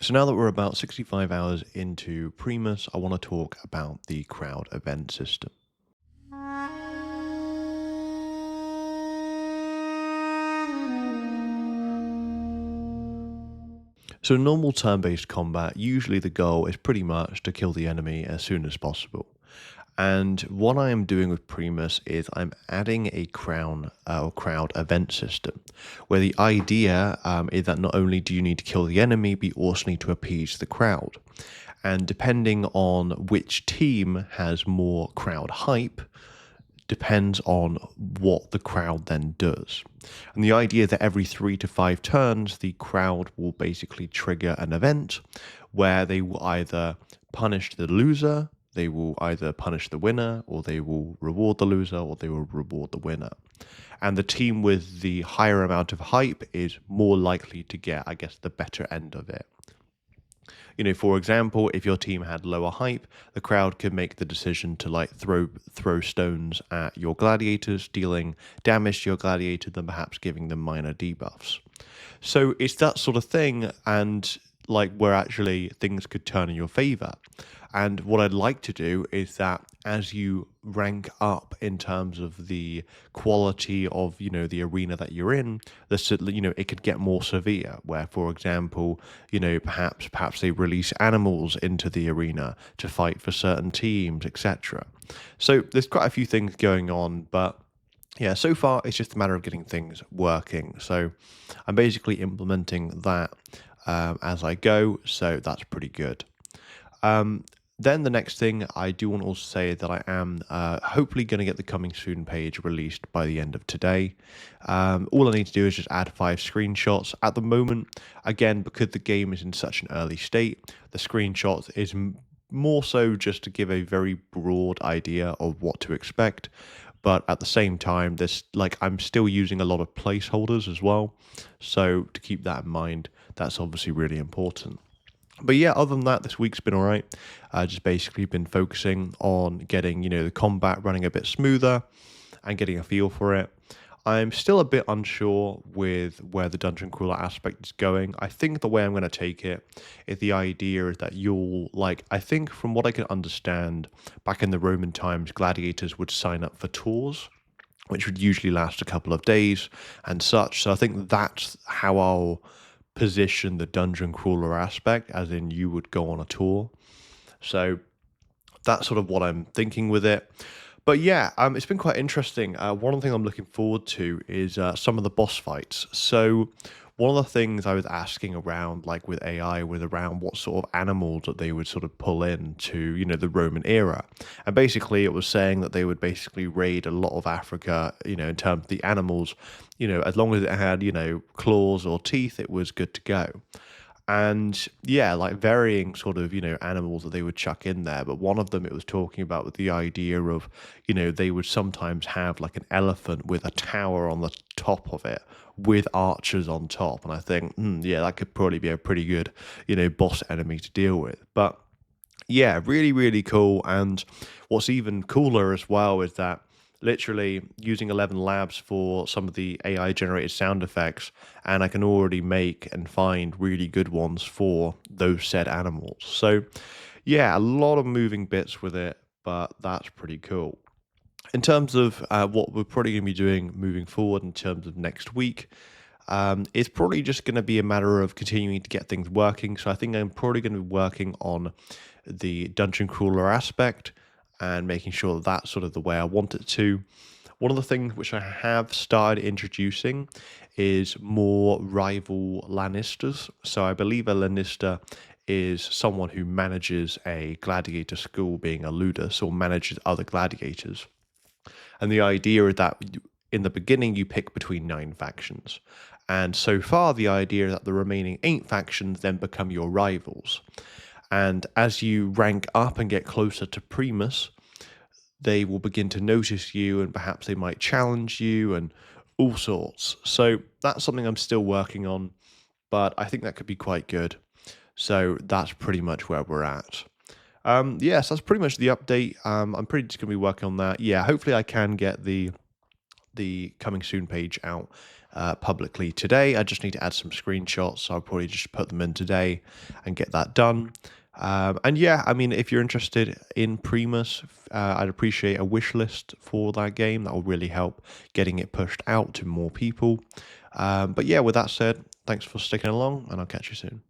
So now that we're about 65 hours into Primus, I want to talk about the crowd event system. So in normal turn-based combat, usually the goal is pretty much to kill the enemy as soon as possible. And what I am doing with Primus is I'm adding a crowd event system, where the idea is that not only do you need to kill the enemy, but you also need to appease the crowd. And depending on which team has more crowd hype, depends on what the crowd then does. And the idea that every 3 to 5 turns, the crowd will basically trigger an event where they will either punish the loser, they will either punish the winner, or they will reward the loser, or they will reward the winner. And the team with the higher amount of hype is more likely to get, I guess, the better end of it. For example, if your team had lower hype, the crowd could make the decision to throw stones at your gladiators, dealing damage to your gladiator, then perhaps giving them minor debuffs. So it's that sort of thing, and where actually things could turn in your favor. And what I'd like to do is that as you rank up in terms of the quality of, the arena that you're in, it could get more severe, where, for example, perhaps they release animals into the arena to fight for certain teams, etc. So there's quite a few things going on, but yeah, so far it's just a matter of getting things working. So I'm basically implementing that as I go, so that's pretty good. Then the next thing I do want to also say that I am hopefully going to get the coming soon page released by the end of today. All I need to do is just add 5 screenshots. At the moment, again, because the game is in such an early state, the screenshots is more so just to give a very broad idea of what to expect. But at the same time, I'm still using a lot of placeholders as well. So to keep that in mind, that's obviously really important. But yeah, other than that, this week's been all right. Just basically been focusing on getting, the combat running a bit smoother and getting a feel for it. I'm still a bit unsure with where the dungeon crawler aspect is going. I think the way I'm going to take it is the idea is that I think from what I can understand, back in the Roman times, gladiators would sign up for tours, which would usually last a couple of days and such. So I think that's how I'll position the dungeon crawler aspect, as in you would go on a tour. So that's sort of what I'm thinking with it. But yeah, it's been quite interesting. One of the things I'm looking forward to is some of the boss fights. So one of the things I was asking around, with AI, was around what sort of animals that they would sort of pull into, the Roman era. And basically it was saying that they would basically raid a lot of Africa, in terms of the animals, as long as it had, claws or teeth, it was good to go. And yeah, varying sort of, animals that they would chuck in there. But one of them it was talking about with the idea of, they would sometimes have like an elephant with a tower on the top of it with archers on top. And I think, yeah, that could probably be a pretty good, boss enemy to deal with. But yeah, really, really cool. And what's even cooler as well is that literally using 11 labs for some of the AI generated sound effects, and I can already make and find really good ones for those said animals. So yeah, a lot of moving bits with it, but that's pretty cool. In terms of what we're probably going to be doing moving forward in terms of next week, it's probably just going to be a matter of continuing to get things working. So I think I'm probably going to be working on the dungeon crawler aspect and making sure that that's sort of the way I want it to. One of the things which I have started introducing is more rival Lanistas. So I believe a Lanista is someone who manages a gladiator school, being a ludus, or manages other gladiators. And the idea is that in the beginning you pick between 9 factions. And so far the idea is that the remaining 8 factions then become your rivals. And as you rank up and get closer to Primus, they will begin to notice you, and perhaps they might challenge you and all sorts. So that's something I'm still working on, but I think that could be quite good. So that's pretty much where we're at. Yes, that's pretty much the update. I'm pretty just going to be working on that. Yeah, hopefully I can get the coming soon page out publicly today. I just need to add some screenshots, so I'll probably just put them in today and get that done. And yeah, I mean, if you're interested in Primus, I'd appreciate a wish list for that game. That will really help getting it pushed out to more people. But yeah, with that said, thanks for sticking along, and I'll catch you soon.